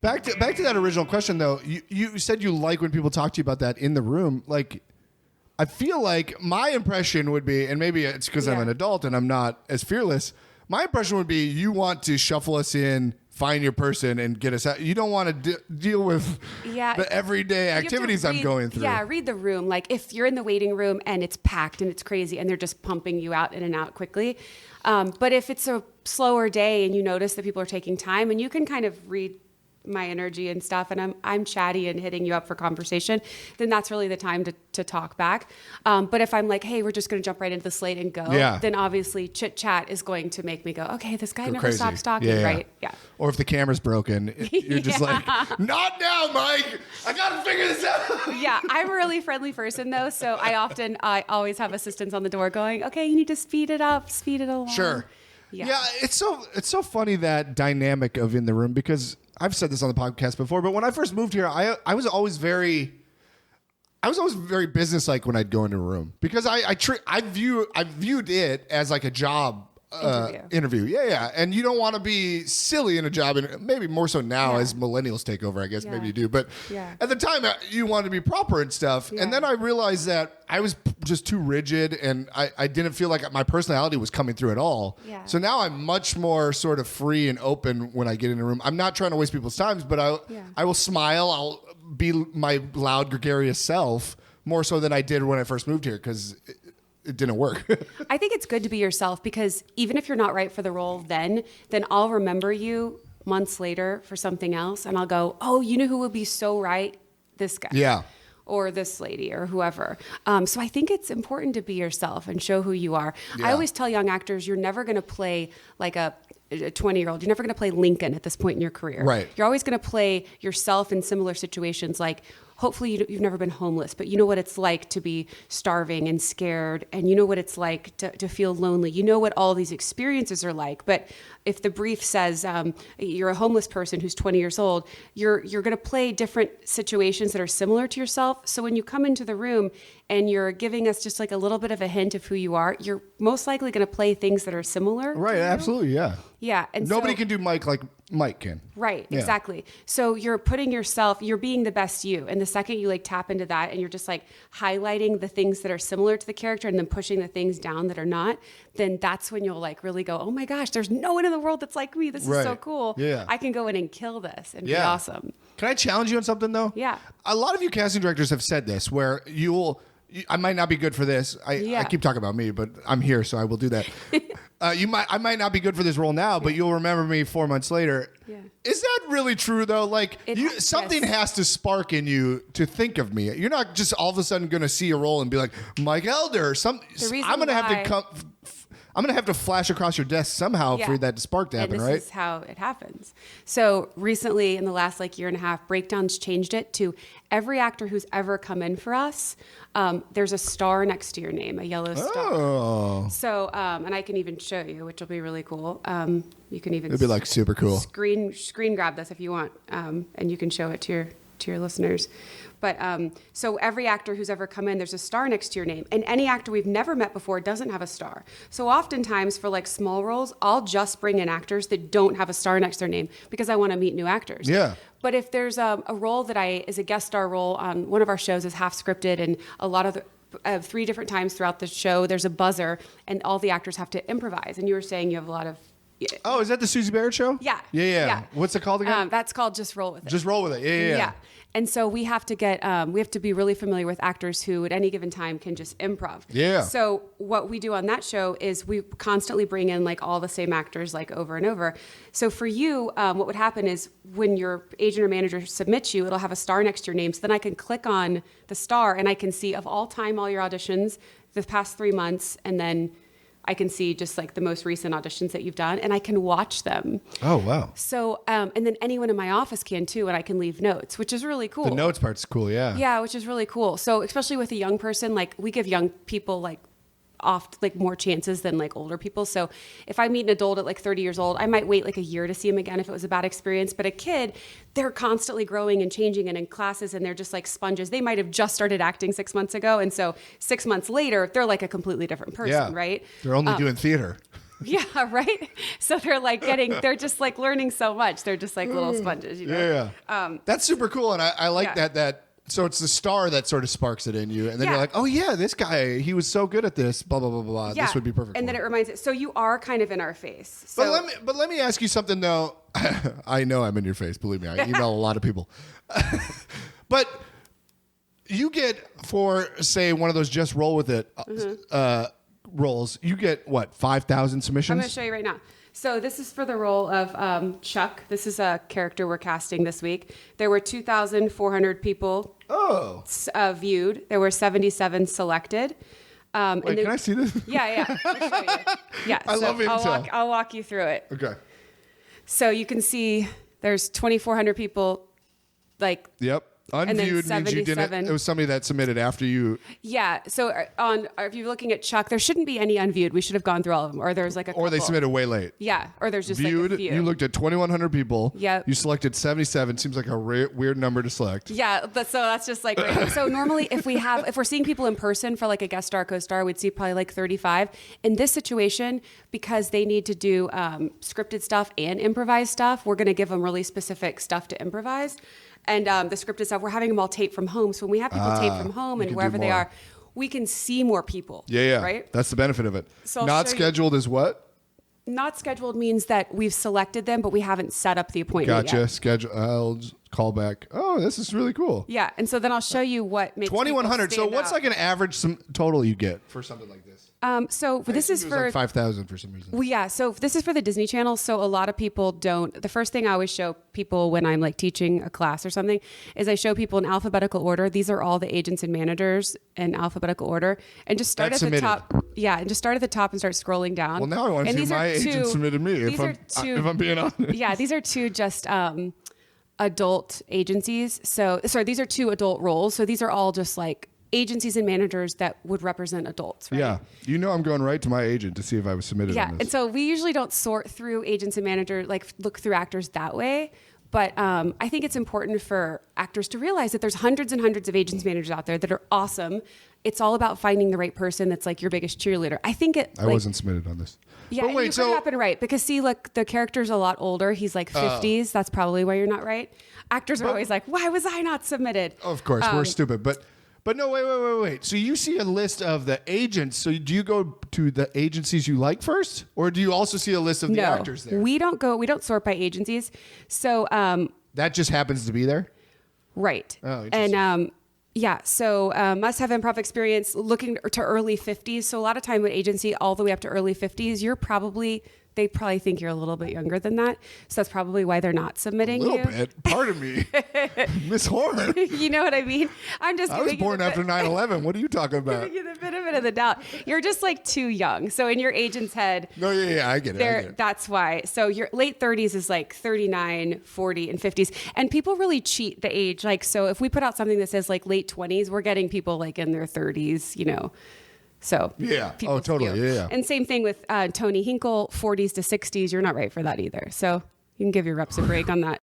Back to that original question though. You said you like when people talk to you about that in the room. Like, I feel like my impression would be, and maybe it's because I'm an adult and I'm not as fearless. My impression would be you want to shuffle us in, find your person, and get us out. You don't want to deal with the everyday activities I'm going through. Yeah, read the room. Like if you're in the waiting room and it's packed and it's crazy and they're just pumping you out in and out quickly. But if it's a slower day and you notice that people are taking time and you can kind of read my energy and stuff and I'm chatty and hitting you up for conversation, then that's really the time to talk back. But if I'm like, hey, we're just going to jump right into the slate and go, then obviously chit chat is going to make me go, okay, this guy never stops talking, right? Yeah. Or if the camera's broken, you're just like, not now, Mike. I got to figure this out. Yeah, I'm a really friendly person though, so I always have assistants on the door going, okay, you need to speed it up, speed it along. Sure. Yeah, it's so funny, that dynamic of in the room, because I've said this on the podcast before, but when I first moved here, I was always very businesslike when I'd go into a room, because I viewed it as like a job interview. Yeah. And you don't want to be silly in a job, and maybe more so now as millennials take over, I guess maybe you do. But at the time, you want to be proper and stuff. Yeah. And then I realized that I was just too rigid, and I didn't feel like my personality was coming through at all. Yeah. So now I'm much more sort of free and open when I get in a room. I'm not trying to waste people's time, but I will smile. I'll be my loud, gregarious self more so than I did when I first moved here, because it didn't work. I think it's good to be yourself, because even if you're not right for the role then I'll remember you months later for something else, and I'll go, oh, you know who would be so right? This guy. Yeah. Or this lady or whoever. So I think it's important to be yourself and show who you are. Yeah. I always tell young actors, you're never going to play like a 20-year-old. You're never going to play Lincoln at this point in your career. Right. You're always going to play yourself in similar situations. Like, hopefully you've never been homeless, but you know what it's like to be starving and scared, and you know what it's like to feel lonely. You know what all these experiences are like. But if the brief says you're a homeless person who's 20 years old, you're going to play different situations that are similar to yourself. So when you come into the room and you're giving us just like a little bit of a hint of who you are, you're most likely going to play things that are similar. Right, absolutely, yeah. Yeah. And nobody can do Mike like Mike can. Right, exactly. So you're putting yourself, you're being the best you. And the second you like tap into that and you're just like highlighting the things that are similar to the character and then pushing the things down that are not, then that's when you'll like really go, oh my gosh, there's no one in the world that's like me. This is so cool. Yeah. I can go in and kill this and be awesome. Can I challenge you on something though? Yeah. A lot of you casting directors have said this, where I might not be good for this. I keep talking about me, but I'm here, so I will do that. I might not be good for this role now, but you'll remember me 4 months later. Yeah. Is that really true though? Like something has to spark in you to think of me. You're not just all of a sudden going to see a role and be like Mike Elder. I'm going to have to flash across your desk somehow for that spark to happen, right? This is how it happens. So recently, in the last year and a half, Breakdowns changed it to every actor who's ever come in for us, there's a star next to your name, a yellow star. Oh. So, and I can even show you, which will be really cool. You can even... It'd be like super cool. Screen grab this if you want, and you can show it to your listeners. But so every actor who's ever come in, there's a star next to your name. And any actor we've never met before doesn't have a star. So oftentimes for like small roles, I'll just bring in actors that don't have a star next to their name because I want to meet new actors. Yeah. But if there's a role that is a guest star role on one of our shows is half scripted, and a lot of 3 different times throughout the show, there's a buzzer and all the actors have to improvise. And you were saying you have a lot of... Oh, is that the Susie Barrett show? Yeah. Yeah. What's it called again? That's called Just Roll With It. Just Roll With It. Yeah. And so we have to be really familiar with actors who at any given time can just improv. Yeah. So what we do on that show is we constantly bring in like all the same actors like over and over. So for you, what would happen is when your agent or manager submits you, it'll have a star next to your name. So then I can click on the star and I can see of all time, all your auditions, the past 3 months, and then I can see just like the most recent auditions that you've done, and I can watch them. Oh, wow. So, and then anyone in my office can too, and I can leave notes, which is really cool. The notes part's cool, yeah. Yeah, which is really cool. So especially with a young person, like we give young people like more chances than like older people. So if I meet an adult at like 30 years old, I might wait like a year to see him again if it was a bad experience. But a kid, they're constantly growing and changing and in classes, and they're just like sponges. They might have just started acting 6 months ago. And so 6 months later, they're like a completely different person, right? They're only doing theater. Yeah, right. So they're just like learning so much. They're just like little sponges, you know? Yeah. That's super cool. And I like that. So it's the star that sort of sparks it in you. And then you're like, oh yeah, this guy, he was so good at this, blah, blah, blah, blah. Yeah. This would be perfect. And then it reminds it. So you are kind of in our face. So, but let me ask you something though. I know I'm in your face. Believe me. I email a lot of people. But you get for, say, one of those just roll with it roles, you get what, 5,000 submissions? I'm going to show you right now. So this is for the role of Chuck. This is a character we're casting this week. There were 2,400 people viewed. There were 77 selected. Wait, can I see this? Yeah. I'll show you. Yeah, I love intel. I'll walk you through it. Okay. So you can see there's 2,400 people. Yep. Unviewed means you didn't. It was somebody that submitted after you. Yeah. So if you're looking at Chuck, there shouldn't be any unviewed. We should have gone through all of them. Or there's like a couple. Or they submitted way late. Yeah. Or there's just viewed. Like a few. You looked at 2,100 people. Yep. You selected 77. Seems like a weird number to select. Yeah. So that's just like so normally if we're seeing people in person for like a guest star, co-star, we'd see probably like 35. In this situation, because they need to do scripted stuff and improvised stuff, we're going to give them really specific stuff to improvise. And the scripted stuff, we're having them all tape from home. So when we have people tape from home and wherever they are, we can see more people. Yeah. Right? That's the benefit of it. So not scheduled is what? Not scheduled means that we've selected them, but we haven't set up the appointment yet. Gotcha. Scheduled, callback. Oh, this is really cool. Yeah. And so then I'll show you what makes 2,100. So what's out. like an average total you get for something like this? So this is for like 5,000 for some reason. Well, yeah. So this is for the Disney Channel. So a lot of people don't. The first thing I always show people when I'm like teaching a class or something is I show people in alphabetical order. These are all the agents and managers in alphabetical order, and just start at the top. Yeah, and just start at the top and start scrolling down. Well, now I want to see my agent submitted me. If I'm being honest. Yeah, these are two just adult agencies. So these are two adult roles. So these are all just like agencies and managers that would represent adults, right? Yeah. I'm going right to my agent to see if I was submitted on this. And so we usually don't sort through agents and managers, like look through actors that way. But I think it's important for actors to realize that there's hundreds and hundreds of agents and managers out there that are awesome. It's all about finding the right person that's like your biggest cheerleader. I think I wasn't submitted on this. Yeah, you could happen right. Because see, look, the character's a lot older. He's like 50s. That's probably why you're not right. Actors are always like, why was I not submitted? Of course, we're stupid. But no, wait. So you see a list of the agents. So do you go to the agencies you like first? Or do you also see a list of the actors there? We don't sort by agencies. So that just happens to be there? Right. Oh, interesting. And so must have improv experience, looking to early 50s. So a lot of time with agency all the way up to early 50s, they probably think you're a little bit younger than that. So that's probably why they're not submitting you. A little bit. Pardon me. Miss Horn. You know what I mean? I was born after 9/11. What are you talking about? Giving you the benefit of the doubt. You're just like too young. So in your agent's head. No, yeah, I get it. That's why. So your late 30s is like 39, 40, and 50s. And people really cheat the age. Like, so if we put out something that says like late 20s, we're getting people like in their 30s, you know. So yeah. Oh, totally. Yeah. And same thing with Tony Hinkle, 40s to 60s. You're not right for that either. So you can give your reps a break on that.